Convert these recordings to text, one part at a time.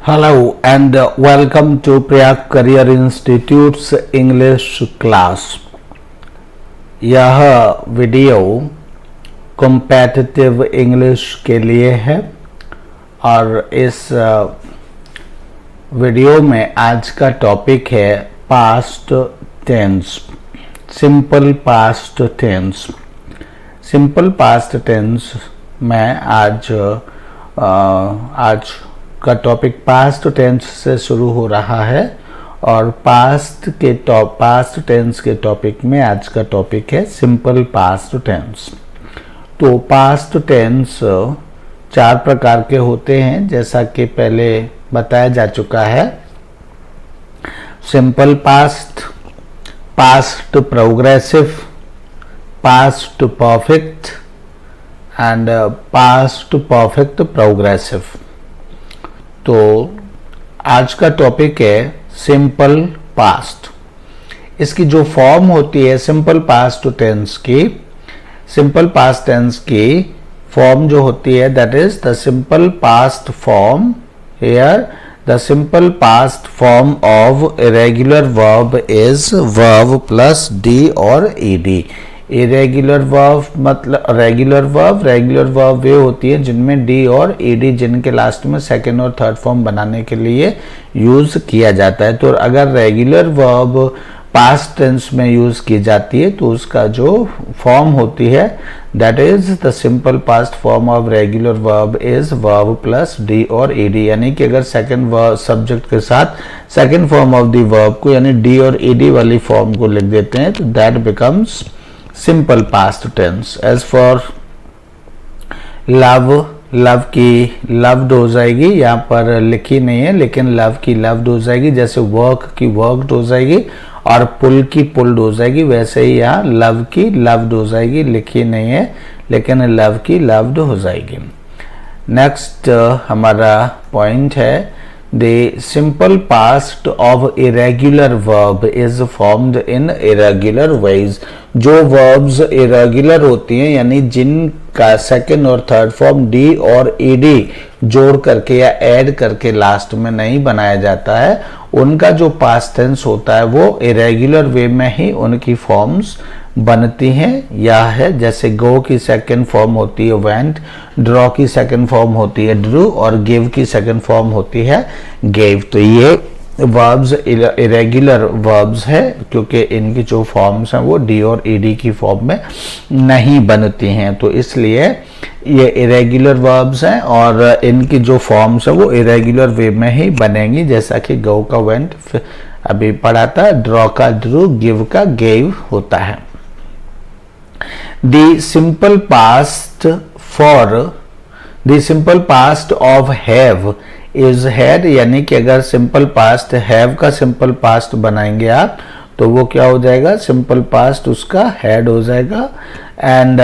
Hello and welcome to Prayak Career Institute's English class। यह video competitive English के लिए है और इस वीडियो में आज का टॉपिक है past tense, simple past tense. Simple past tense में आज का टॉपिक पास्ट टेंस से शुरू हो रहा है और पास्ट टेंस के टॉपिक में आज का टॉपिक है सिंपल पास्ट टेंस। तो पास्ट टेंस चार प्रकार के होते हैं, जैसा कि पहले बताया जा चुका है। Simple past, past progressive, past perfect and past perfect progressive. तो आज का टॉपिक है सिंपल पास्ट। इसकी जो फॉर्म होती है सिंपल पास्ट टेंस की फॉर्म जो होती है that is the simple past form. Here the simple past form of irregular verb is verb plus D और ईडी। इरेगुलर वर्ब मतलब रेगुलर वर्ब वे होती है जिनमें डी और ईडी जिनके लास्ट में सेकंड और थर्ड फॉर्म बनाने के लिए यूज किया जाता है। तो अगर रेगुलर वर्ब पास्ट टेंस में यूज की जाती है तो उसका जो फॉर्म होती है that is the simple past form of regular verb is verb plus D और ईडी। यानी कि अगर सेकंड वर्ब सब्जेक्ट के साथ second form of the verb को यानी डी और ईडी वाली फॉर्म को लिख देते हैं तो that becomes simple past tense. As for love की लव्ड हो जाएगी, यहाँ पर लिखी नहीं है लेकिन लव की लव्ड हो जाएगी। जैसे वर्क की वर्कड हो जाएगी और पुल की पुल्ड हो जाएगी, वैसे ही यहाँ लव की लव्ड हो जाएगी, लिखी नहीं है लेकिन लव की लव्ड हो जाएगी। नेक्स्ट हमारा पॉइंट है The simple past of irregular verb is formed in irregular ways। जो verbs irregular होती हैं यानी जिनका सेकंड और थर्ड फॉर्म डी और ईडी जोड़ करके या ऐड करके लास्ट में नहीं बनाया जाता है, उनका जो पास्ट टेंस होता है वो इरेगुलर वे में ही उनकी फॉर्म्स बनती हैं। यह है जैसे गो की सेकंड फॉर्म होती है वेंट, ड्रॉ की सेकंड फॉर्म होती है ड्रू और गिव की सेकंड फॉर्म होती है गेव। तो ये वर्ब्स इरेगुलर वर्ब्स है क्योंकि इनकी जो फॉर्म्स हैं वो डी और ईडी की फॉर्म में नहीं बनती हैं, तो इसलिए ये इरेगुलर वर्ब्स हैं और इनकी जो फॉर्म्स है वो इरेगुलर वे में ही बनेंगी। जैसा कि गो का वेंट अभी पढ़ा था, ड्रॉ का ड्रू, गिव का गेव होता है। The simple past of have is had, यानी कि अगर सिंपल पास्ट हैव का सिंपल पास्ट बनाएंगे आप तो वो क्या हो जाएगा, सिंपल पास्ट उसका हैड हो जाएगा। And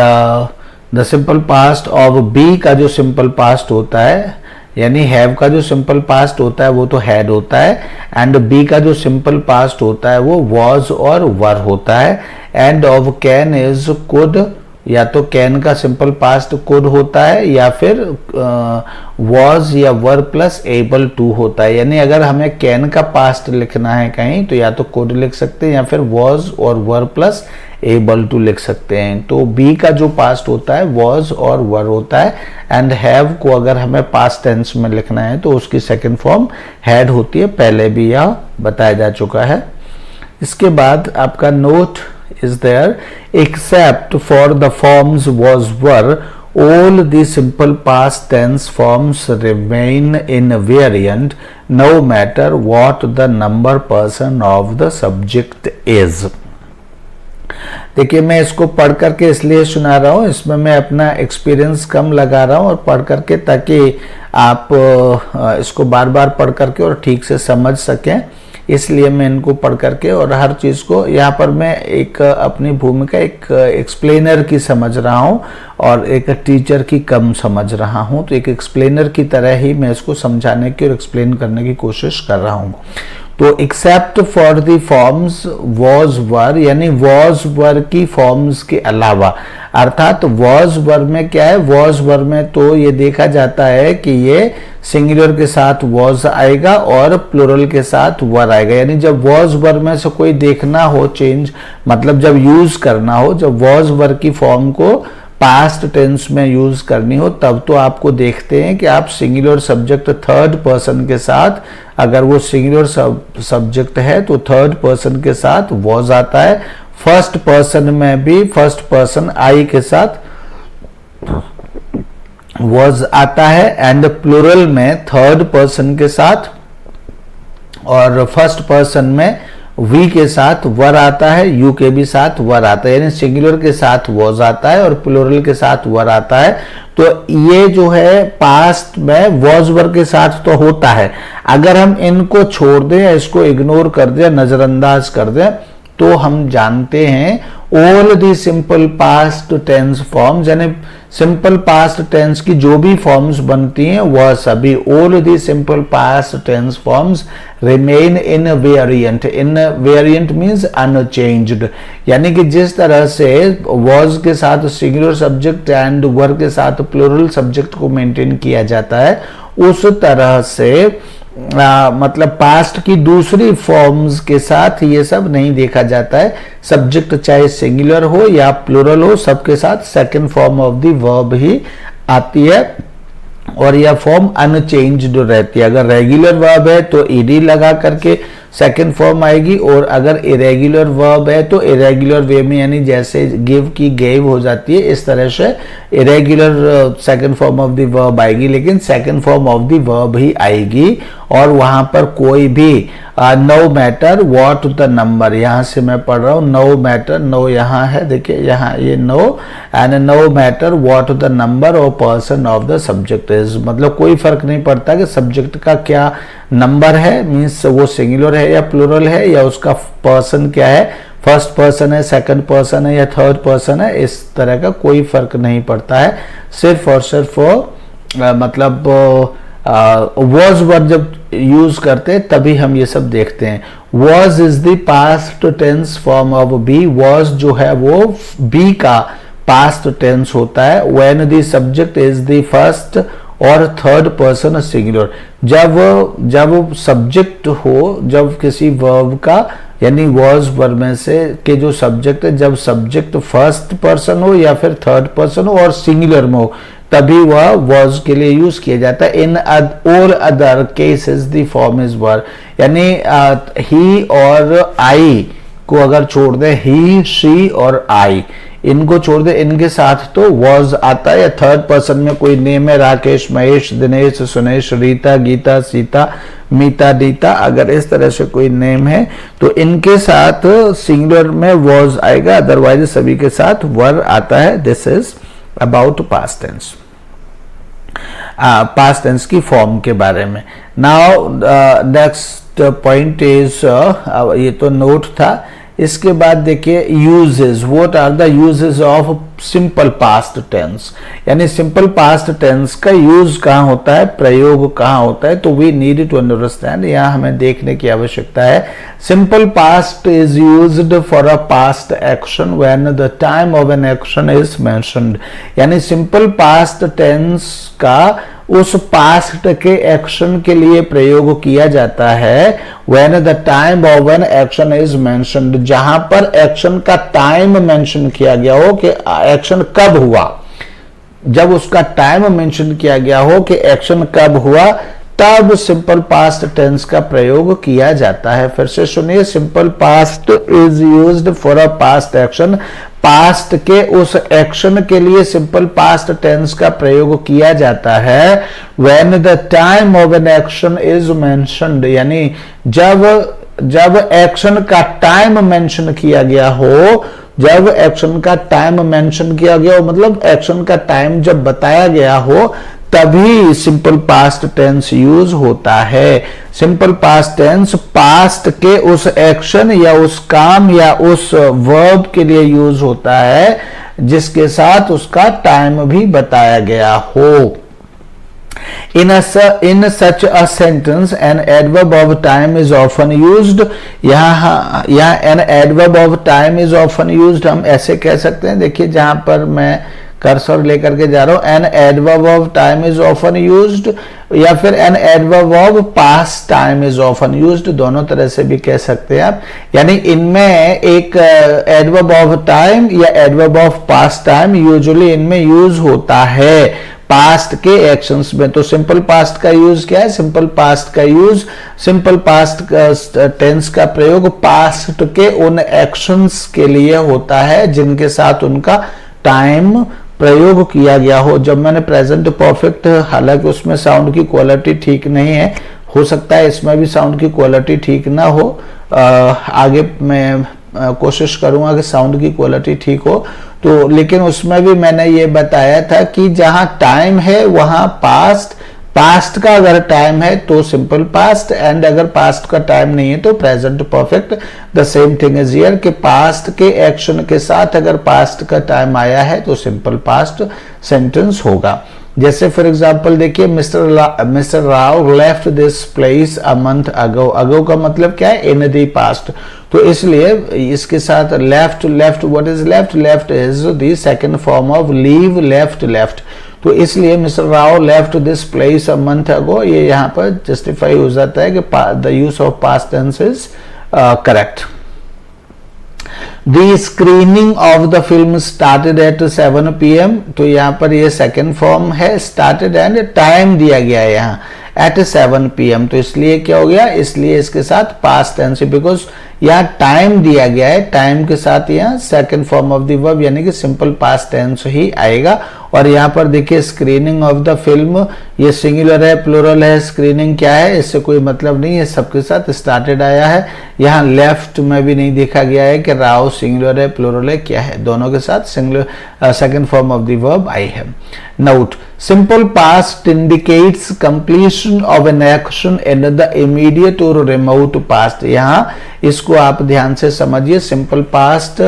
the simple past of be का जो सिंपल पास्ट होता है यानी हैव का जो सिंपल पास्ट होता है वो तो हैड होता है एंड बी का जो सिंपल पास्ट होता है वो वॉज और वर होता है। End of can is could, या तो कैन का सिंपल पास्ट कुड होता है या फिर वॉज या वर प्लस एबल टू होता है। यानी अगर हमें कैन का पास्ट लिखना है कहीं तो या तो कुड लिख सकते हैं या फिर वॉज और वर प्लस एबल टू लिख सकते हैं। तो बी का जो पास्ट होता है वॉज और वर होता है एंड हैव को अगर हमें पास्ट टेंस में लिखना है तो उसकी सेकंड फॉर्म हैड होती है, पहले भी यह बताया जा चुका है। इसके बाद आपका note is there, except for the forms was were, all the simple past tense forms remain invariant no matter what the number person of the subject is। देखिए मैं इसको पढ़ करके इसलिए सुना रहा हूँ, इसमें मैं अपना एक्सपीरियंस कम लगा रहा हूँ और पढ़ करके ताकि आप इसको बार बार पढ़ करके और ठीक से समझ सकें, इसलिए मैं इनको पढ़ करके और हर चीज़ को यहाँ पर मैं एक अपनी भूमिका एक एक्सप्लेनर की समझ रहा हूँ और एक टीचर की कम समझ रहा हूँ। तो एक एक्सप्लेनर की तरह ही मैं इसको समझाने की और एक्सप्लेन करने की कोशिश कर रहा हूँ। तो except for the forms was were, यानी वॉज वर की फॉर्म्स के अलावा, अर्थात वॉज वर में क्या है, वॉज वर में तो ये देखा जाता है कि ये सिंगुलर के साथ वॉज आएगा और प्लूरल के साथ वर आएगा। यानी जब वॉज वर में से कोई देखना हो चेंज, मतलब जब यूज करना हो, जब वॉज वर की फॉर्म को पास्ट टेंस में यूज करनी हो, तब तो आपको देखते हैं कि आप सिंगुलर सब्जेक्ट थर्ड पर्सन के साथ, अगर वो सिंगुलर सब्जेक्ट है तो थर्ड पर्सन के साथ वॉज आता है। फर्स्ट पर्सन में भी फर्स्ट पर्सन आई के साथ वॉज आता है, एंड प्लूरल में थर्ड पर्सन के साथ और फर्स्ट पर्सन में वी के साथ वर आता है, यू के भी साथ वर आता है। यानी सिंगुलर के साथ वॉज आता है और प्लूरल के साथ वर आता है। तो ये जो है पास्ट में वॉज वर के साथ तो होता है, अगर हम इनको छोड़ दें या इसको इग्नोर कर दें, नजरअंदाज कर दें, तो हम जानते हैं all the simple past tense forms, यानी सिंपल पास्ट टेंस की जो भी फॉर्म्स बनती हैं वह सभी, all the simple past tense forms remain invariant. Invariant means unchanged, यानी कि जिस तरह से वॉज के साथ सिंगुलर सब्जेक्ट एंड वर के साथ प्लूरल सब्जेक्ट को मेंटेन किया जाता है, उस तरह से मतलब पास्ट की दूसरी फॉर्म्स के साथ ये सब नहीं देखा जाता है। सब्जेक्ट चाहे सिंगुलर हो या प्लूरल हो, सबके साथ second form of the verb ही आती है और यह फॉर्म अनचेंज्ड रहती है। अगर रेगुलर वर्ब है तो ईडी लगा करके सेकंड फॉर्म आएगी, और अगर इरेगुलर वर्ब है तो इरेगुलर वे में, यानी जैसे गिव की गेव हो जाती है, इस तरह से irregular second form of the verb आएगी, लेकिन second form of the verb ही आएगी। और वहां पर कोई भी no matter what the number, यहां से मैं पढ़ रहा हूं, नो मैटर, नो यहाँ है, देखिए यहाँ ये no, and no matter what the number और person of the subject is, मतलब कोई फर्क नहीं पड़ता कि सब्जेक्ट का क्या नंबर है, मीन्स वो सिंगुलर है या प्लूरल है, या उसका पर्सन क्या है, फर्स्ट पर्सन है, सेकंड पर्सन है या थर्ड पर्सन है, इस तरह का कोई फर्क नहीं पड़ता है। सिर्फ और सिर्फ मतलब वॉज वर्ब जब यूज करते हैं तभी हम ये सब देखते हैं। Was is the past tense form of be, was जो है वो बी का पास्ट टेंस होता है। When the subject is the first और थर्ड पर्सन सिंगुलर, जब सब्जेक्ट हो, जब किसी वर्ब का, यानी वॉज वर्ब में से के जो सब्जेक्ट है, जब सब्जेक्ट फर्स्ट पर्सन हो या फिर थर्ड पर्सन हो और सिंगुलर में हो, तभी वह वॉज के लिए यूज किया जाता है। इन और other cases the form is were, यानी ही और आई को अगर छोड़ दे, ही, शी और आई, इनको छोड़ दे, इनके साथ तो वॉज आता है। या थर्ड पर्सन में कोई नेम है, राकेश, महेश, दिनेश, सुनेश, रीता, गीता, सीता, मीता, दीता, अगर इस तरह से कोई नेम है तो इनके साथ सिंगुलर में वॉज आएगा, अदरवाइज सभी के साथ वर आता है। This is about past tense, past tense की फॉर्म के बारे में। नाउ नेक्स्ट पॉइंट इज, ये तो नोट था, इसके बाद देखिए uses, what are the uses of simple past tense, यानी सिंपल पास्ट टेंस का यूज कहाँ होता है, प्रयोग कहाँ होता है, तो वी नीड टू अंडरस्टैंड, यहाँ हमें देखने की आवश्यकता है। Simple past is used for a past action when the time of an action is mentioned, यानी सिंपल पास्ट टेंस का उस पास्ट के एक्शन के लिए प्रयोग किया जाता है when the time of an action is mentioned, जहां पर एक्शन का टाइम मेंशन किया गया हो कि एक्शन कब हुआ, जब उसका टाइम मेंशन किया गया हो कि एक्शन कब हुआ, तब सिंपल पास्ट टेंस का प्रयोग किया जाता है। फिर से सुनिए, simple past is used for a past action, past के उस एक्शन के लिए सिंपल पास्ट टेंस का प्रयोग किया जाता है when the time of an action is mentioned, यानी जब एक्शन का टाइम मेंशन किया गया हो, जब एक्शन का टाइम मेंशन किया गया हो, मतलब एक्शन का टाइम जब बताया गया हो, तभी सिंपल पास्ट टेंस यूज होता है। सिंपल पास्ट टेंस पास्ट के उस एक्शन या उस काम या उस वर्ब के लिए यूज होता है जिसके साथ उसका टाइम भी बताया गया हो। In such a sentence, an adverb of time is often used. यहाँ an adverb of time is often used हम ऐसे कह सकते हैं, देखिए जहां पर मैं कर्सर लेकर के जा रहा हूं, an adverb of time is often used, या फिर an adverb of past time is often used, दोनों तरह से भी कह सकते हैं आप। यानी इनमें एक adverb of time या adverb of past time usually इनमें यूज होता है पास्ट के एक्शंस में। तो सिंपल पास्ट का यूज क्या है? सिंपल पास्ट का यूज, सिंपल पास्ट टेंस का प्रयोग पास्ट के उन एक्शंस के लिए होता है जिनके साथ उनका टाइम प्रयोग किया गया हो। जब मैंने प्रेजेंट परफेक्ट, हालांकि उसमें साउंड की क्वालिटी ठीक नहीं है, हो सकता है इसमें भी साउंड की क्वालिटी ठीक ना हो, आगे मैं कोशिश करूंगा कि साउंड की क्वालिटी ठीक हो। तो लेकिन उसमें भी मैंने ये बताया था कि जहां टाइम है वहां पास्ट, पास्ट का अगर टाइम है तो सिंपल पास्ट, एंड अगर पास्ट का टाइम नहीं है तो present perfect. The same thing is here कि पास्ट के एक्शन के साथ अगर पास्ट का टाइम आया है तो सिंपल पास्ट सेंटेंस होगा। जैसे फॉर एग्जाम्पल देखिए, mister Rao left this place a month ago. Ago का मतलब क्या है? In the past. तो इसलिए इसके साथ left, what is left? Left is the second form of leave, left. तो इसलिए mister Rao left this place a month ago, ये यहाँ पर जस्टिफाई हो जाता है कि the use of past tense is correct. The screening of the film started at 7 PM, तो यहाँ पर ये सेकेंड फॉर्म है, started एंड टाइम दिया गया है यहाँ at 7 PM, तो इसलिए क्या हो गया? इसलिए इसके साथ पास्ट टेंस, बिकॉज यहाँ टाइम दिया गया है, टाइम के साथ यहाँ second form of the verb यानी कि सिंपल पास्ट टेंस ही आएगा। और यहाँ पर देखिए स्क्रीनिंग ऑफ द फिल्म, ये सिंगुलर है, प्लूरल है, स्क्रीनिंग क्या है इससे कोई मतलब नहीं है, सबके साथ स्टार्टेड आया है। यहाँ लेफ्ट में भी नहीं देखा गया है कि राव सिंगुलर है, प्लूरल है, क्या है, दोनों के साथ singular second form of the verb आई है। Note, simple past indicates completion of an action in the immediate और रिमोट पास्ट। यहाँ इसको आप ध्यान से समझिए, सिंपल पास्ट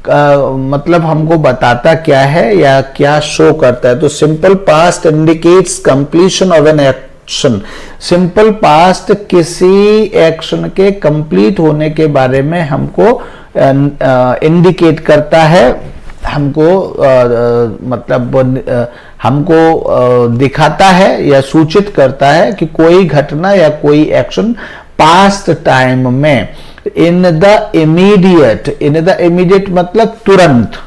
मतलब हमको बताता क्या है या क्या शो करता है। तो simple past indicates completion of an action, simple past किसी एक्शन के कंप्लीट होने के बारे में हमको इंडिकेट करता है, हमको मतलब हमको दिखाता है या सूचित करता है कि कोई घटना या कोई एक्शन पास्ट टाइम में इन द इमीडिएट मतलब तुरंत।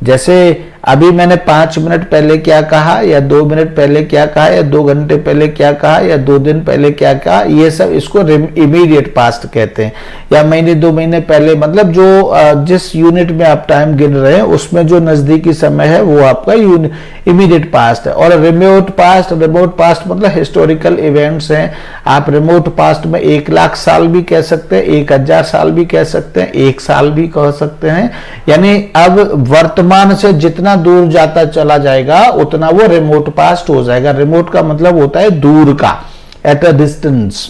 जैसे अभी मैंने 5 मिनट पहले क्या कहा या 2 मिनट पहले क्या कहा या 2 घंटे पहले क्या कहा या 2 दिन पहले क्या कहा, ये सब इसको इमीडिएट पास्ट कहते हैं। या महीने 2 महीने पहले, मतलब जो जिस यूनिट में आप टाइम गिन रहे हैं उसमें जो नजदीकी समय है वो आपका इमीडिएट पास्ट है। और रिमोट पास्ट मतलब हिस्टोरिकल इवेंट्स हैं। आप रिमोट पास्ट में 1 लाख साल भी कह सकते हैं, 1000 साल भी कह सकते हैं, 1 साल भी कह सकते हैं। यानी अब वर्तमान से जितना दूर जाता चला जाएगा उतना वो रिमोट पास्ट हो जाएगा। रिमोट का मतलब होता है दूर का, एट अ डिस्टेंस।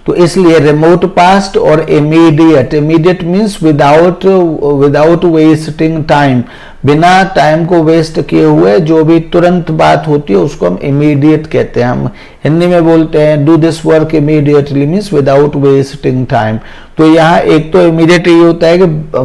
तो इसलिए रिमोट पास्ट और immediate means without wasting time, बिना टाइम को वेस्ट किए हुए जो भी तुरंत बात होती है उसको हम इमीडिएट कहते हैं। हम हिंदी में बोलते हैं do this work immediately means without wasting time. तो यहाँ एक तो इमीडिएट ये होता है कि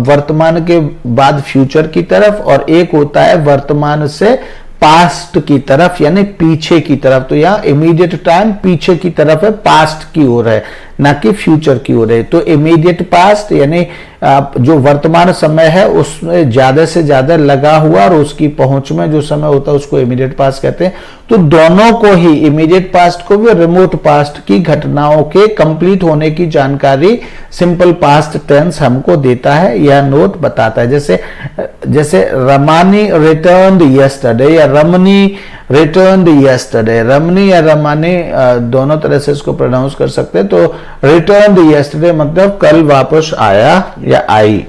वर्तमान के बाद फ्यूचर की तरफ, और एक होता है वर्तमान से पास्ट की तरफ यानी पीछे की तरफ। तो यहाँ इमीडिएट टाइम पीछे की तरफ है, पास्ट की ओर है, ना कि फ्यूचर की ओर है। तो इमीडिएट पास्ट यानी जो वर्तमान समय है उसमें ज्यादा से ज्यादा लगा हुआ और उसकी पहुंच में जो समय होता है उसको इमीडिएट पास्ट कहते हैं। तो दोनों को ही, इमीडिएट पास्ट को भी रिमोट पास्ट की घटनाओं के कंप्लीट होने की जानकारी सिंपल पास्ट टेंस हमको देता है, यह नोट बताता है। जैसे रमानी रिटर्न्ड यस्टरडे या रमनी रिटर्न्ड यस्टरडे, रमनी या रमानी दोनों तरह से इसको प्रोनाउंस कर सकते हैं। तो रिटर्न्ड यस्टरडे मतलब कल वापस आया या आई।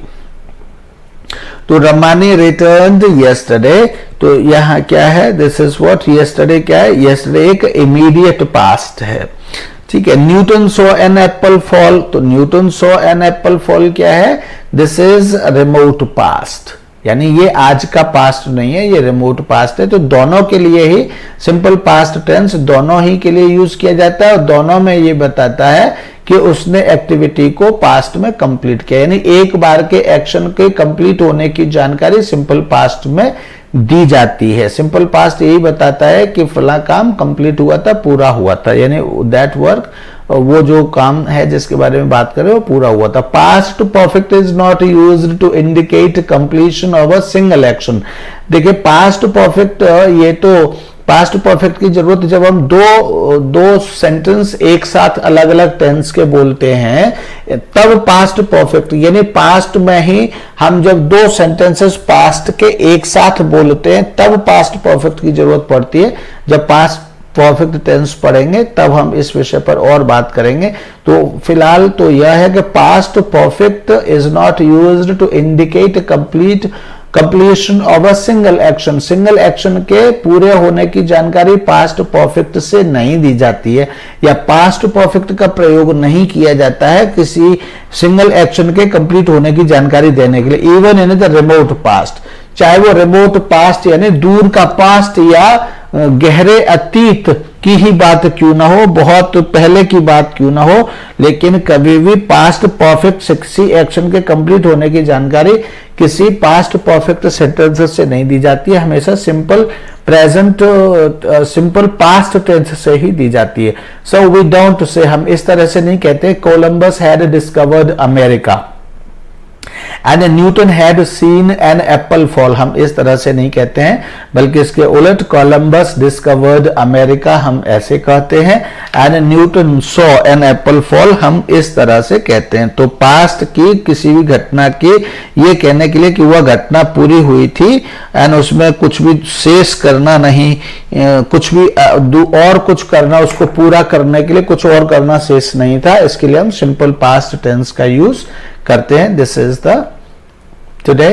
तो रमानी रिटर्न्ड यस्टरडे, तो यहाँ क्या है, दिस इज व्हाट, यस्टरडे क्या है, यस्टरडे एक इमीडिएट पास्ट है। ठीक है। Newton saw an apple fall, तो Newton saw an apple fall क्या है, दिस इज रिमोट पास्ट यानी ये आज का पास्ट नहीं है, ये रिमोट पास्ट है। तो दोनों के लिए ही सिंपल पास्ट टेंस दोनों ही के लिए यूज किया जाता है और दोनों में ये बताता है कि उसने एक्टिविटी को पास्ट में कंप्लीट किया, यानी एक बार के एक्शन के कंप्लीट होने की जानकारी सिंपल पास्ट में दी जाती है। सिंपल पास्ट यही बताता है कि फला काम कंप्लीट हुआ था, पूरा हुआ था, यानी दैट वर्क, वो जो काम है जिसके बारे में बात कर रहे हो पूरा हुआ था। Past perfect is not used to indicate completion of a single action. देखिए पास्ट परफेक्ट, ये तो पास्ट परफेक्ट की जरूरत जब हम दो सेंटेंस एक साथ अलग अलग टेंस के बोलते हैं तब पास्ट परफेक्ट, यानी पास्ट में ही हम जब दो सेंटेंसेस पास्ट के एक साथ बोलते हैं तब पास्ट परफेक्ट की जरूरत पड़ती है। जब पास्ट परफेक्ट टेंस पढ़ेंगे तब हम इस विषय पर और बात करेंगे। तो फिलहाल तो यह है कि past perfect is not used to indicate completion of a single action. Single action के पूरे होने की जानकारी पास्ट परफेक्ट से नहीं दी जाती है, या पास्ट परफेक्ट का प्रयोग नहीं किया जाता है किसी सिंगल एक्शन के कंप्लीट होने की जानकारी देने के लिए। Even in the remote past, चाहे वो रिमोट पास्ट यानी दूर का पास्ट या गहरे अतीत की ही बात क्यों ना हो, बहुत पहले की बात क्यों ना हो, लेकिन कभी भी पास्ट परफेक्ट किसी एक्शन के कंप्लीट होने की जानकारी किसी पास्ट परफेक्ट सेंटेंस से नहीं दी जाती है, हमेशा simple present simple past tense से ही दी जाती है। सो वी डोंट से, हम इस तरह से नहीं कहते Columbus had discovered America and Newton had seen an apple fall, हम इस तरह से नहीं कहते हैं, बल्कि इसके उलट कोलंबस डिस्कवर्ड अमेरिका हम ऐसे कहते हैं, and Newton saw an apple fall हम इस तरह से कहते हैं। तो पास्ट की किसी भी घटना की ये कहने के लिए कि वह घटना पूरी हुई थी एंड उसमें कुछ भी शेष करना नहीं, कुछ भी और कुछ करना, उसको पूरा करने के लिए कुछ और करना शेष नहीं था, इसके लिए हम सिंपल पास्ट टेंस का यूज करते हैं। This is the today.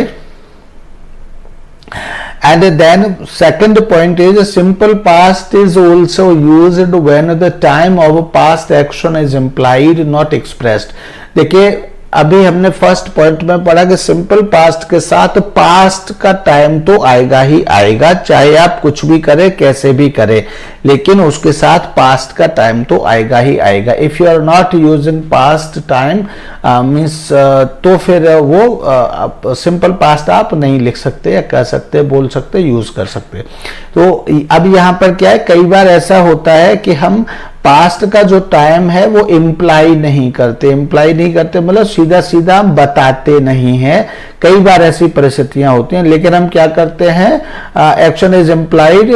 And then second point is simple past is also used when the time of a past action is implied not expressed। देखिए अभी हमने फर्स्ट पॉइंट में पढ़ा कि simple past के साथ पास्ट का टाइम तो आएगा ही आएगा, चाहे आप कुछ भी करें कैसे भी करें, लेकिन उसके साथ पास्ट का टाइम तो आएगा ही आएगा। If you are not using past time means तो फिर वो सिंपल पास्ट आप नहीं लिख सकते या कह सकते, बोल सकते, यूज कर सकते। तो अब यहाँ पर क्या है, कई बार ऐसा होता है कि हम पास्ट का जो टाइम है वो इम्प्लाई नहीं करते मतलब सीधा सीधा हम बताते नहीं हैं। कई बार ऐसी परिस्थितियां होती हैं, लेकिन हम क्या करते हैं, एक्शन इज इम्प्लाइड,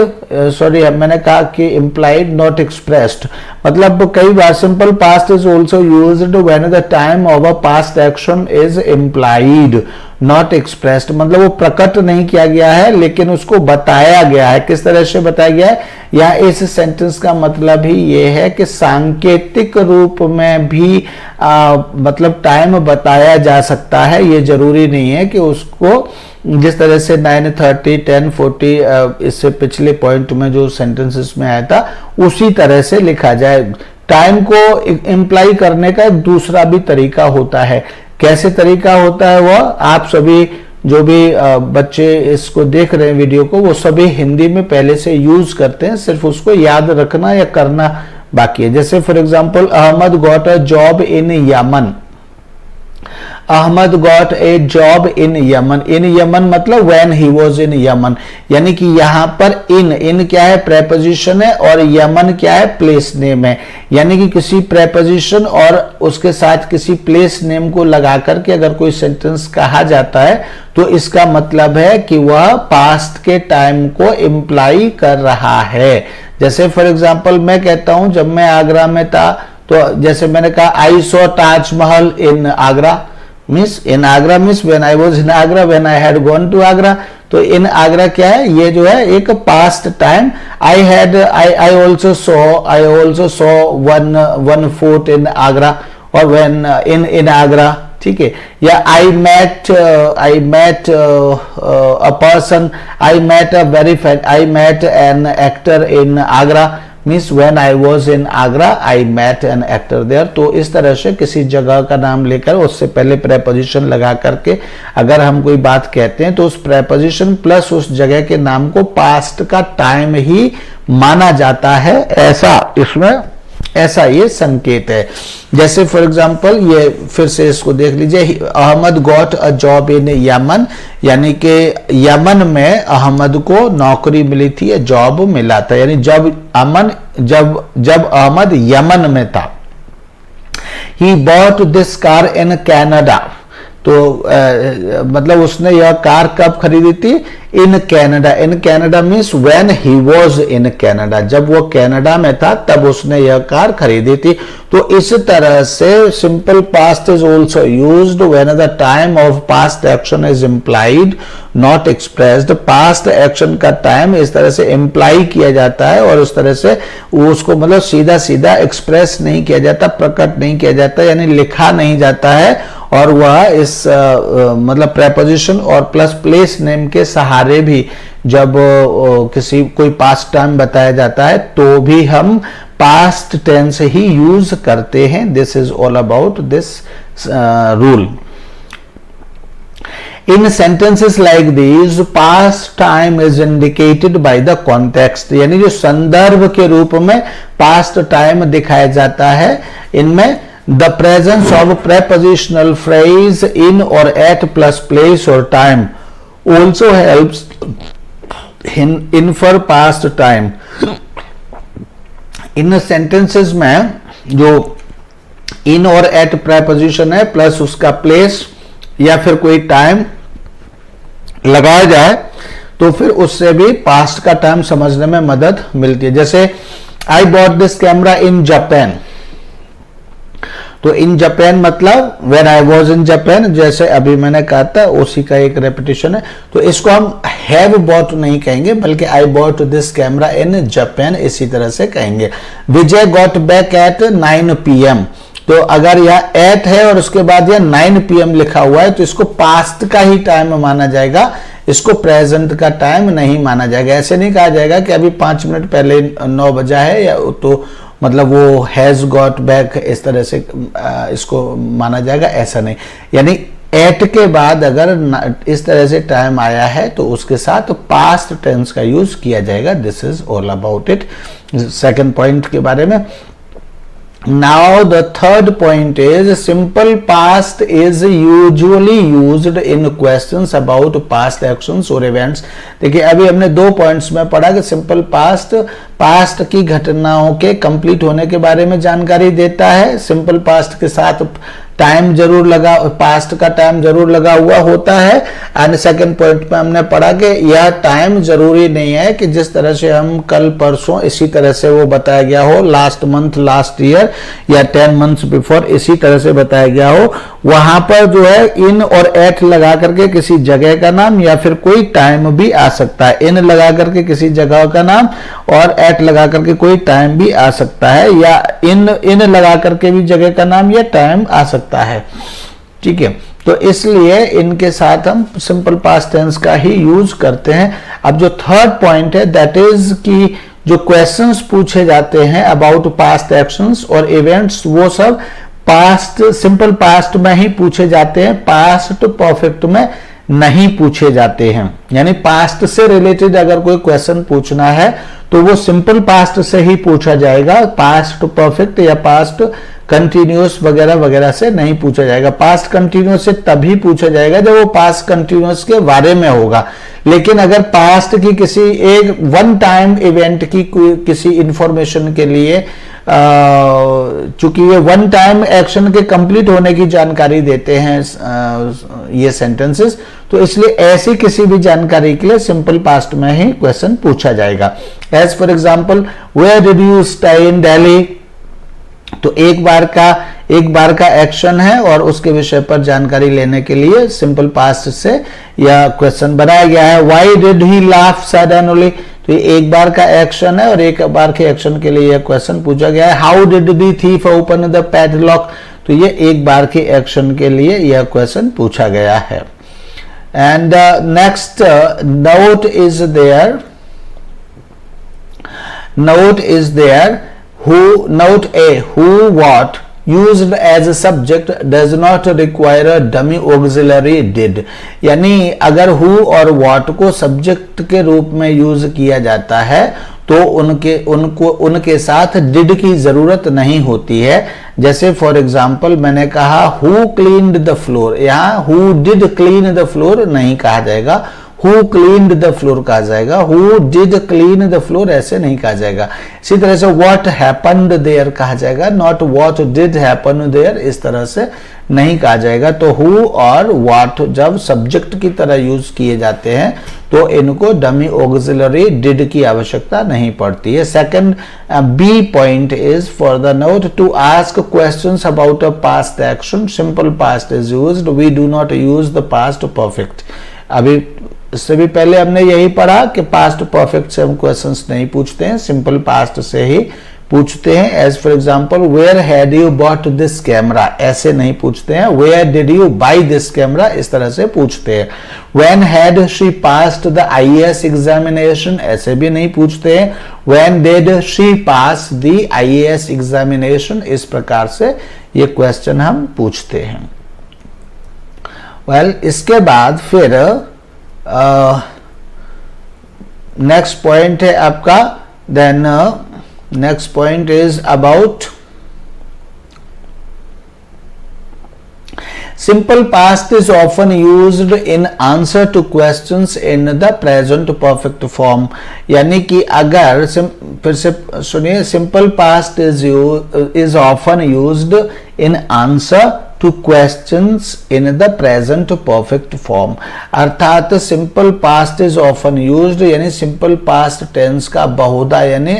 मैंने कहा कि इम्प्लाइड नॉट एक्सप्रेस्ड, मतलब कई बार simple past is also used when the time of a past action is implied not expressed, मतलब वो प्रकट नहीं किया गया है लेकिन उसको बताया गया है। किस तरह से बताया गया है, या इस सेंटेंस का मतलब ही ये है कि सांकेतिक रूप में भी मतलब टाइम बताया जा सकता है, ये जरूरी नहीं है कि उसको जिस तरह से 9:30, 10:40 इससे पिछले पॉइंट में जो सेंटेंसेस में आया था उसी तरह से लिखा जाए। टाइम को इम्प्लाई करने का एक दूसरा भी तरीका होता है। कैसे तरीका होता है वह आप सभी जो भी बच्चे इसको देख रहे हैं वीडियो को, वो सभी हिंदी में पहले से यूज करते हैं, सिर्फ उसको याद रखना या करना बाकी है। जैसे for example Ahmed got a job in Yemen, Ahmed got a job in Yemen, in Yemen मतलब when he was in Yemen, यानी कि यहाँ पर इन क्या है, प्रेपोजिशन है, और यमन क्या है, प्लेस नेम है, यानी कि किसी प्रेपोजिशन और उसके साथ किसी प्लेस नेम को लगा करके अगर कोई सेंटेंस कहा जाता है तो इसका मतलब है कि वह पास्ट के टाइम को इम्प्लाई कर रहा है। जैसे फॉर एग्जाम्पल मैं कहता हूं जब मैं आगरा में था, तो जैसे मैंने कहा I saw Taj Mahal in Agra, means in Agra means when I was in Agra, when I had gone to Agra. तो इन आगरा क्या है, ये जो है एक past time. I also saw one fort in Agra, और व्हेन इन आगरा, ठीक है। या I met a person, I met an actor in Agra, means when I was in Agra I met an actor there. तो इस तरह से किसी जगह का नाम लेकर उससे पहले प्रेपोजिशन लगा करके अगर हम कोई बात कहते हैं तो उस प्रेपोजिशन प्लस उस जगह के नाम को पास्ट का टाइम ही माना जाता है, ऐसा ये संकेत है। जैसे फॉर एग्जांपल ये फिर से इसको देख लीजिए, Ahmad got a job in Yemen, यानी कि यमन में अहमद को नौकरी मिली थी या जॉब मिला था, यानी जब अहमद यमन में था। He bought this car in Canada, तो मतलब उसने यह कार कब खरीदी थी? In Canada. In Canada means when he was in Canada, जब वो कनाडा में था तब उसने यह कार खरीदी थी। तो इस तरह से simple past is also used when the time of past action is implied not expressed. Past action का टाइम इस तरह से इम्प्लाई किया जाता है और उस तरह से उसको मतलब सीधा सीधा एक्सप्रेस नहीं किया जाता, प्रकट नहीं किया जाता, यानी लिखा नहीं जाता है, और वह इस मतलब प्रेपोजिशन और प्लस प्लेस नेम के सहारे भी जब किसी कोई पास्ट टाइम बताया जाता है तो भी हम पास्ट टेंस ही यूज करते हैं। This is all about this rule. In sentences like these past time is indicated by the context, यानी जो संदर्भ के रूप में पास्ट टाइम दिखाया जाता है, इनमें the presence of prepositional phrase in or at plus place or time also helps infer past time। In sentences में जो in और at preposition है प्लस उसका place या फिर कोई टाइम लगाया जाए तो फिर उससे भी पास्ट का टाइम समझने में मदद मिलती है। जैसे I bought this camera in Japan, तो इन जापान मतलब when I was in Japan, जैसे अभी मैंने कहा था उसी का एक रेपिटेशन है। तो इसको हम हैव बॉट नहीं कहेंगे बल्कि I bought this camera in Japan इसी तरह से कहेंगे। विजय गॉट बैक एट 9 PM, तो अगर यह एट है और उसके बाद यह 9 PM लिखा हुआ है तो इसको पास्ट का ही टाइम माना जाएगा, इसको प्रेजेंट का टाइम नहीं माना जाएगा। ऐसे नहीं कहा जाएगा कि अभी 5 मिनट पहले 9 बजा है, या तो मतलब वो हैज गॉट बैक इस तरह से इसको माना जाएगा, ऐसा नहीं। यानी एट के बाद अगर इस तरह से टाइम आया है तो उसके साथ पास्ट टेंस का यूज किया जाएगा। This is all about it. Second point के बारे में। Now the third point is simple past is usually used in questions about past actions or events। देखिए अभी हमने 2 पॉइंट्स में पढ़ा कि सिंपल पास्ट की घटनाओं के कंप्लीट होने के बारे में जानकारी देता है। सिंपल पास्ट के साथ टाइम जरूर लगा, पास्ट का टाइम जरूर लगा हुआ होता है। एंड सेकंड पॉइंट में हमने पढ़ा कि यह टाइम जरूरी नहीं है कि जिस तरह से हम कल परसों इसी तरह से वो बताया गया हो, लास्ट मंथ, लास्ट ईयर या 10 मंथ्स बिफोर इसी तरह से बताया गया हो। वहां पर जो है इन और एट लगा करके किसी जगह का नाम या फिर कोई टाइम भी आ सकता है। इन लगा करके किसी जगह का नाम और एट लगा करके कोई टाइम भी आ सकता है, या इन लगा करके भी जगह का नाम या टाइम आ सकता है। ठीक है, तो इसलिए इनके साथ हम सिंपल पास्ट टेंस का ही यूज करते हैं। अब जो थर्ड पॉइंट है दैट इज कि जो क्वेश्चंस पूछे जाते हैं अबाउट पास्ट एक्शंस और इवेंट्स वो सब पास्ट सिंपल पास्ट में ही पूछे जाते हैं, पास्ट परफेक्ट में नहीं पूछे जाते हैं। यानी पास्ट से रिलेटेड अगर कोई क्वेश्चन पूछना है तो वो सिंपल पास्ट से ही पूछा जाएगा, पास्ट परफेक्ट या पास्ट कंटिन्यूअस वगैरह वगैरह से नहीं पूछा जाएगा। पास्ट कंटिन्यूअस से तभी पूछा जाएगा जब वो पास्ट कंटिन्यूअस के बारे में होगा। लेकिन अगर पास्ट की किसी एक वन टाइम इवेंट की किसी इंफॉर्मेशन के लिए चूंकि ये वन टाइम एक्शन के कंप्लीट होने की जानकारी देते हैं ये सेंटेंसेस, तो इसलिए ऐसी किसी भी जानकारी के लिए सिंपल पास्ट में ही क्वेश्चन पूछा जाएगा। As for example, where did you stay in Delhi, तो एक बार का एक्शन है और उसके विषय पर जानकारी लेने के लिए सिंपल पास्ट से यह क्वेश्चन बनाया गया है। Why did he laugh suddenly, तो ये एक बार का एक्शन है और एक बार के एक्शन के लिए यह क्वेश्चन पूछा गया है। How did the thief open the padlock, तो ये एक बार के एक्शन के लिए यह क्वेश्चन पूछा गया है। And next note is there note is there, who, note A, who, what used as a subject does not require a dummy auxiliary did। यानी अगर who और what को सब्जेक्ट के रूप में यूज किया जाता है तो उनके साथ did की जरूरत नहीं होती है। जैसे फॉर एग्जाम्पल मैंने कहा who cleaned the floor, यहाँ who did clean the floor नहीं कहा जाएगा, who cleaned the floor कहा जाएगा, who did clean the floor ऐसे नहीं कहा जाएगा। इसी तरह से what happened there कहा जाएगा, not what did happen there इस तरह से नहीं कहा जाएगा। तो who और what जब सब्जेक्ट की तरह यूज किए जाते हैं तो इनको डमी ऑक्सिलरी did की आवश्यकता नहीं पड़ती है। Second B point is for the note to ask questions about a past action, simple past is used, we do not use the past perfect. अभी इससे भी पहले हमने यही पढ़ा कि पास्ट परफेक्ट से हम क्वेश्चंस नहीं पूछते हैं, सिंपल पास्ट से ही पूछते हैं। As for example where had you bought this camera ऐसे नहीं पूछते हैं, where did you buy this camera इस तरह से पूछते हैं। When had she passed the IAS examination ऐसे भी नहीं पूछते हैं, when did she pass the IAS examination इस प्रकार से ये क्वेश्चन हम पूछते हैं। वेल इसके बाद फिर नेक्स्ट पॉइंट है आपका, then next point is about simple past is often used in answer to questions in the present perfect form. यानी कि अगर फिर से सुनिए, simple past is often used in answer to questions in the present perfect form. अर्थात simple past is often used यानी simple past tense का बहुधा यानी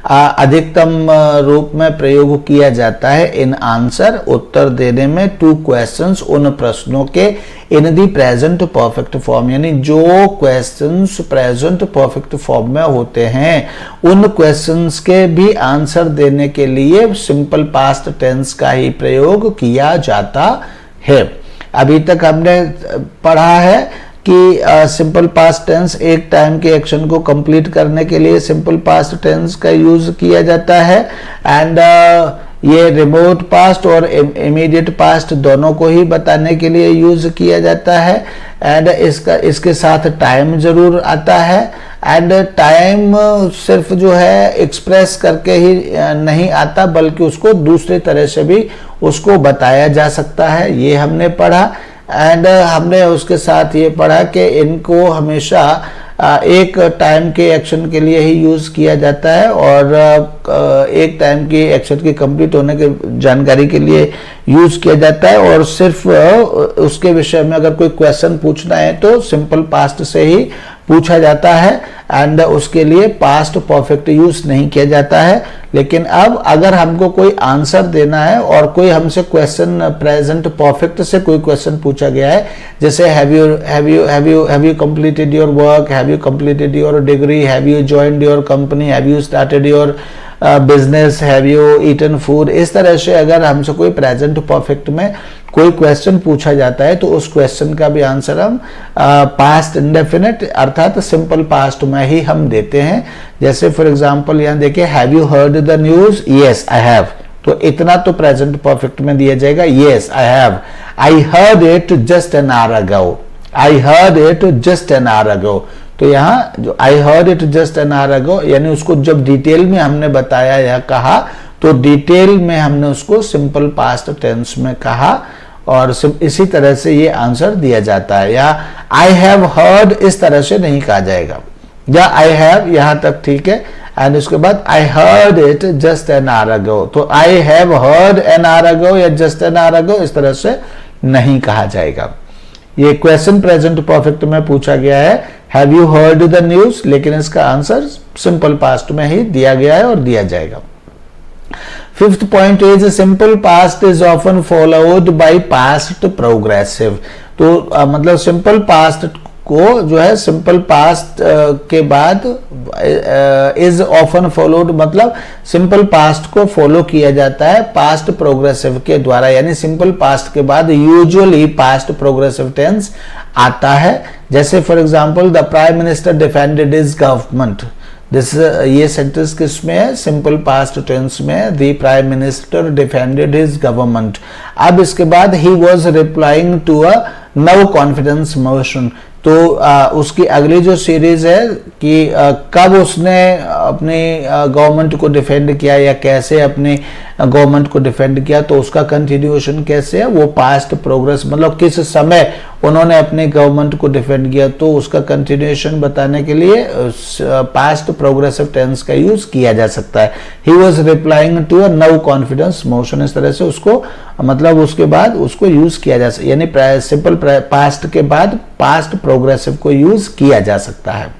अधिकतम रूप में प्रयोग किया जाता है इन आंसर उत्तर देने में टू क्वेश्चंस उन प्रश्नों के इन दी प्रेजेंट परफेक्ट फॉर्म। यानी जो क्वेश्चंस प्रेजेंट परफेक्ट फॉर्म में होते हैं उन क्वेश्चंस के भी आंसर देने के लिए सिंपल पास्ट टेंस का ही प्रयोग किया जाता है। अभी तक हमने पढ़ा है कि सिंपल पास्ट टेंस एक टाइम के एक्शन को कंप्लीट करने के लिए सिंपल पास्ट टेंस का यूज किया जाता है एंड ये रिमोट पास्ट और इमीडिएट पास्ट दोनों को ही बताने के लिए यूज किया जाता है एंड इसके साथ टाइम जरूर आता है एंड टाइम सिर्फ जो है एक्सप्रेस करके ही नहीं आता बल्कि उसको दूसरे तरह से भी उसको बताया जा सकता है, ये हमने पढ़ा। एंड हमने उसके साथ ये पढ़ा कि इनको हमेशा एक टाइम के एक्शन के लिए ही यूज किया जाता है और एक टाइम के एक्शन के कंप्लीट होने के जानकारी के लिए यूज किया जाता है और सिर्फ उसके विषय में अगर कोई क्वेश्चन पूछना है तो सिंपल पास्ट से ही पूछा जाता है एंड उसके लिए पास्ट परफेक्ट यूज नहीं किया जाता है। लेकिन अब अगर हमको कोई आंसर देना है और कोई हमसे क्वेश्चन प्रेजेंट परफेक्ट से कोई क्वेश्चन पूछा गया है, जैसे have you completed your work, have you completed your degree, have you joined your company, have you started your business, have you eaten food, इस तरह से अगर हमसे कोई प्रेजेंट परफेक्ट में कोई क्वेश्चन पूछा जाता है तो उस क्वेश्चन का भी आंसर हम पास्ट इंडेफिनिट अर्थात सिंपल पास्ट में ही हम देते हैं। जैसे फॉर एग्जांपल यहाँ देखिए, have you heard the news, yes I have, तो इतना तो प्रेजेंट परफेक्ट में दिया जाएगा, yes I have, I heard it just an hour ago, I heard it just an hour ago. तो यहाँ जो आई heard it just an hour अगो यानी उसको जब डिटेल में हमने बताया या कहा तो डिटेल में हमने उसको सिंपल पास्ट टेंस में कहा और इसी तरह से ये आंसर दिया जाता है। या आई हैव हर्ड इस तरह से नहीं कहा जाएगा, या आई हैव यहाँ तक ठीक है एंड उसके बाद I heard it just an hour ago, तो I have heard an hour ago या जस्ट एन आवर अगो इस तरह से नहीं कहा जाएगा। ये क्वेश्चन प्रेजेंट परफेक्ट में पूछा गया है, have you heard the news, लेकिन इसका आंसर सिंपल पास्ट में ही दिया गया है और दिया जाएगा। Fifth point is simple past is often followed by past progressive. तो मतलब सिंपल पास्ट को जो है सिंपल पास्ट के बाद इज ऑफन फॉलोड मतलब सिंपल पास्ट को फॉलो किया जाता है पास्ट प्रोग्रेसिव के द्वारा, यानी सिंपल पास्ट के बाद यूजुअली पास्ट प्रोग्रेसिव टेंस आता है। जैसे for example the prime minister defended his government, ये सेंटेंस किस में है? सिंपल पास्ट टेंस में। The prime minister defended his government. अब इसके बाद he was replying to a no confidence motion. तो उसकी अगली जो सीरीज है कि कब उसने अपने गवर्नमेंट को डिफेंड किया या कैसे अपने गवर्नमेंट को डिफेंड किया, तो उसका कंटिन्यूएशन कैसे है? वो पास्ट प्रोग्रेस, मतलब किस समय उन्होंने अपने गवर्नमेंट को डिफेंड किया, तो उसका कंटिन्यूएशन बताने के लिए पास्ट प्रोग्रेसिव टेंस का यूज किया जा सकता है। He was replying to a no confidence motion, इस तरह से उसको मतलब उसके बाद उसको यूज किया जा सकता है, यानी सिंपल पास्ट के बाद पास्ट प्रोग्रेसिव को यूज किया जा सकता है।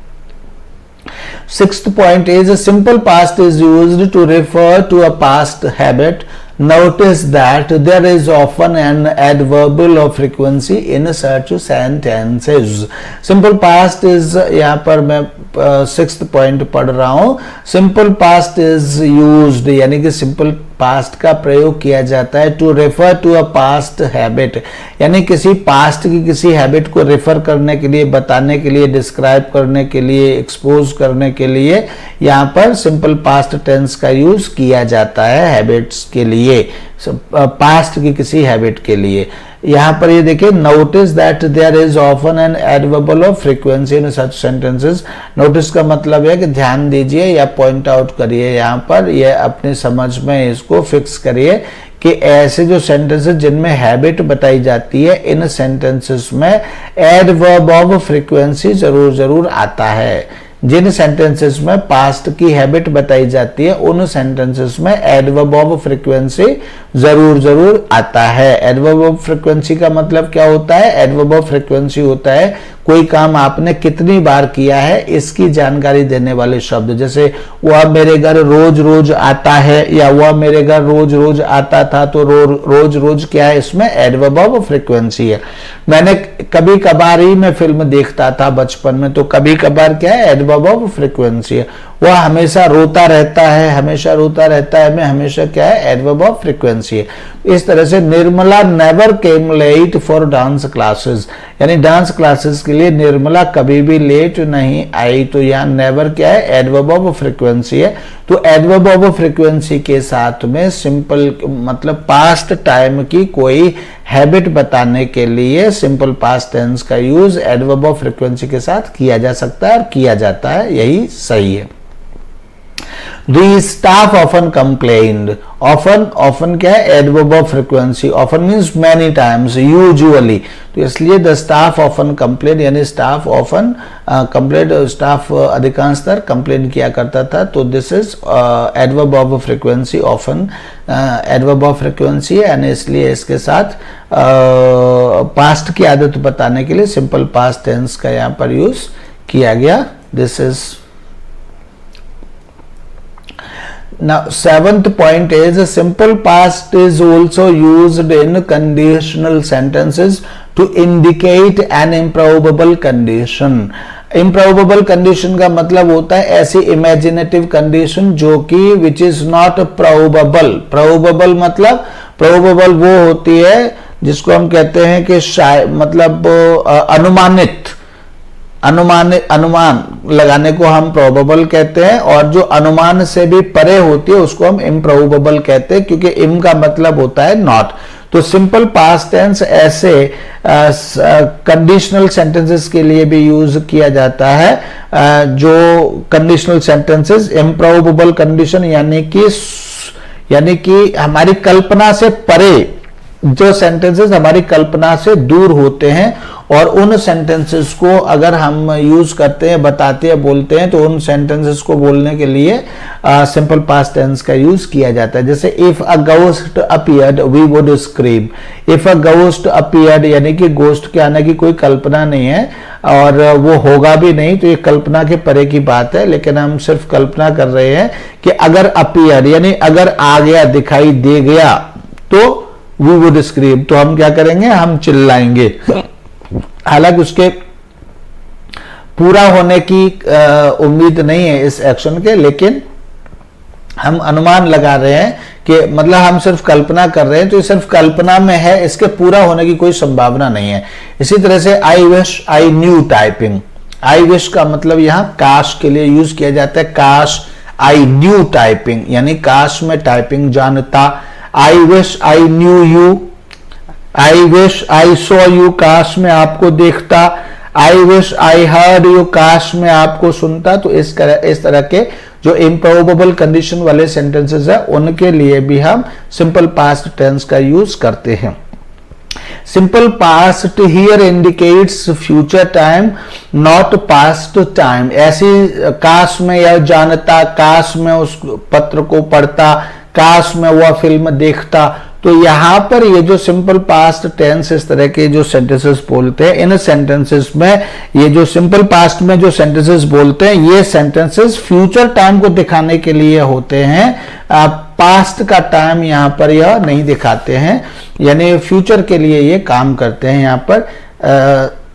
Sixth point is simple past is used to refer to a past habit. Notice that there is often an adverbial of frequency in such sentences. Simple past is, यहाँ पर मैं sixth point पढ़ रहा हूँ। सिंपल पास्ट इज यूज्ड, यानी कि simple past का प्रयोग किया जाता है to refer to a past habit, यानी किसी पास्ट की किसी हैबिट को रेफर करने के लिए, बताने के लिए, डिस्क्राइब करने के लिए, एक्सपोज करने के लिए यहाँ पर सिंपल पास्ट टेंस का यूज किया जाता है हैबिट्स के लिए, पास्ट की किसी हैबिट के लिए। यहाँ पर ये देखिए, notice that there is often an adverbial of frequency in such sentences. Notice का मतलब है कि ध्यान दीजिए या पॉइंट आउट करिए, यहाँ पर ये अपनी समझ में इसको फिक्स करिए कि ऐसे जो सेंटेंसेस जिनमें हैबिट बताई जाती है, इन सेंटेंसेस में एडवर्ब ऑफ फ्रीक्वेंसी जरूर आता है। जिन सेंटेंसेस में पास्ट की हैबिट बताई जाती है, उन सेंटेंसेस में एडवर्ब ऑफ फ्रीक्वेंसी जरूर आता है। एडवर्ब ऑफ फ्रीक्वेंसी का मतलब क्या होता है? एडवर्ब ऑफ फ्रीक्वेंसी होता है कोई काम आपने कितनी बार किया है इसकी जानकारी देने वाले शब्द। जैसे वह मेरे घर रोज आता है, या वह मेरे घर रोज आता था, तो रोज क्या है? इसमें एडवर्ब ऑफ फ्रीक्वेंसी है। मैंने कभी कभार ही मैं फिल्म देखता था बचपन में, तो कभी कभार क्या है? एडवर्ब ऑफ फ्रीक्वेंसी है। वह हमेशा रोता रहता है मैं हमेशा क्या है? एडवर्ब ऑफ फ्रीक्वेंसी है। इस तरह से Nirmala never came late for dance classes, यानी डांस क्लासेस के लिए निर्मला कभी भी लेट नहीं आई, तो यहाँ नेवर क्या है? एडवर्ब ऑफ फ्रीक्वेंसी है। तो एडवर्ब ऑफ फ्रीक्वेंसी के साथ में सिंपल मतलब पास्ट टाइम की कोई हैबिट बताने के लिए सिंपल पास्ट टेंस का यूज एडवर्ब ऑफ फ्रीक्वेंसी के साथ किया जा सकता है और किया जाता है, यही सही है। The staff often complained. Often क्या है? Adverb of frequency. often means many times, usually। तो इसलिए the staff often complained, यानी staff often complained, staff अधिकांशतर कंप्लेन किया करता था। तो this is adverb of frequency, often adverb of frequency है, यानी इसलिए इसके साथ पास्ट की आदत बताने के लिए सिंपल पास्ट टेंस का यहाँ पर यूज किया गया। This is now seventh point is simple past is also used in conditional sentences to indicate an improbable condition. improbable condition का मतलब होता है ऐसी imaginative condition जो कि which is not probable। probable मतलब probable वो होती है जिसको हम कहते हैं कि शायद मतलब अनुमान लगाने को हम प्रोबेबल कहते हैं, और जो अनुमान से भी परे होती है उसको हम इम्प्रोबेबल कहते हैं, क्योंकि इम का मतलब होता है नॉट। तो सिंपल पास्ट टेंस ऐसे कंडीशनल सेंटेंसेस के लिए भी यूज किया जाता है जो कंडीशनल सेंटेंसेस इम्प्रोबेबल कंडीशन यानी कि हमारी कल्पना से परे, जो सेंटेंसेस हमारी कल्पना से दूर होते हैं, और उन सेंटेंसेस को अगर हम यूज करते हैं, बताते हैं, बोलते हैं, तो उन सेंटेंसेस को बोलने के लिए सिंपल पास्ट टेंस का यूज किया जाता है। जैसे if a ghost appeared we would scream. If a ghost appeared यानी कि गोस्ट के आने की कोई कल्पना नहीं है और वो होगा भी नहीं, तो ये कल्पना के परे की बात है, लेकिन हम सिर्फ कल्पना कर रहे हैं कि अगर अपीयर यानी अगर आ गया, दिखाई दे गया, तो वी वुड स्क्रीम, तो हम क्या करेंगे? हम चिल्लाएंगे। हालांकि उसके पूरा होने की उम्मीद नहीं है इस एक्शन के, लेकिन हम अनुमान लगा रहे हैं कि मतलब हम सिर्फ कल्पना कर रहे हैं, तो ये सिर्फ कल्पना में है, इसके पूरा होने की कोई संभावना नहीं है। इसी तरह से I wish I knew typing. I wish का मतलब यहाँ काश के लिए यूज किया जाता है, काश आई न्यू टाइपिंग, यानी काश में टाइपिंग जानता। I wish I knew you, I wish I saw you, काश में आपको देखता। I wish I heard you, काश में आपको सुनता। तो इस तरह के जो इम्प्रोबेबल कंडीशन वाले सेंटेंसेस है उनके लिए भी हम सिंपल पास्ट टेंस का यूज करते हैं। Simple past here indicates future time not past time. ऐसी काश में यह जानता, काश में उस पत्र को पढ़ता, काश में वह फिल्म देखता। तो यहां पर ये जो सिंपल पास्ट टेंस इस तरह के जो सेंटेंसेस बोलते हैं, इन सेंटेंसेस में ये जो सिंपल पास्ट में जो सेंटेंसेस बोलते हैं ये सेंटेंसेस फ्यूचर टाइम को दिखाने के लिए होते हैं। पास्ट का टाइम यहाँ पर यह नहीं दिखाते हैं, यानी फ्यूचर के लिए ये काम करते हैं यहाँ पर।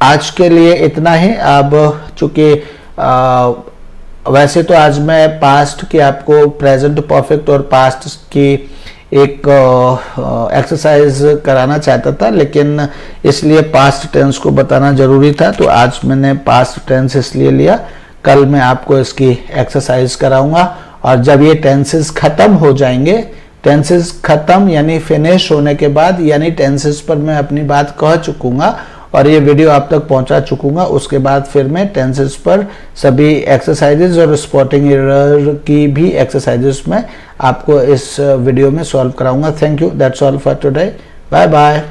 आज के लिए इतना ही। अब चूंकि वैसे तो आज मैं पास्ट की आपको प्रेजेंट परफेक्ट और पास्ट की एक एक्सरसाइज कराना चाहता था, लेकिन इसलिए पास्ट टेंस को बताना जरूरी था, तो आज मैंने पास्ट टेंस इसलिए लिया। कल मैं आपको इसकी एक्सरसाइज कराऊंगा, और जब ये टेंसेस खत्म हो जाएंगे, टेंसेस खत्म यानी फिनिश होने के बाद, यानी टेंसेस पर मैं अपनी बात कह चुकूंगा और ये वीडियो आप तक पहुंचा चुकूंगा, उसके बाद फिर मैं टेंसेस पर सभी एक्सरसाइजेज और स्पॉटिंग एरर की भी एक्सरसाइजेस में आपको इस वीडियो में सॉल्व कराऊंगा। Thank you, that's all for today, bye bye.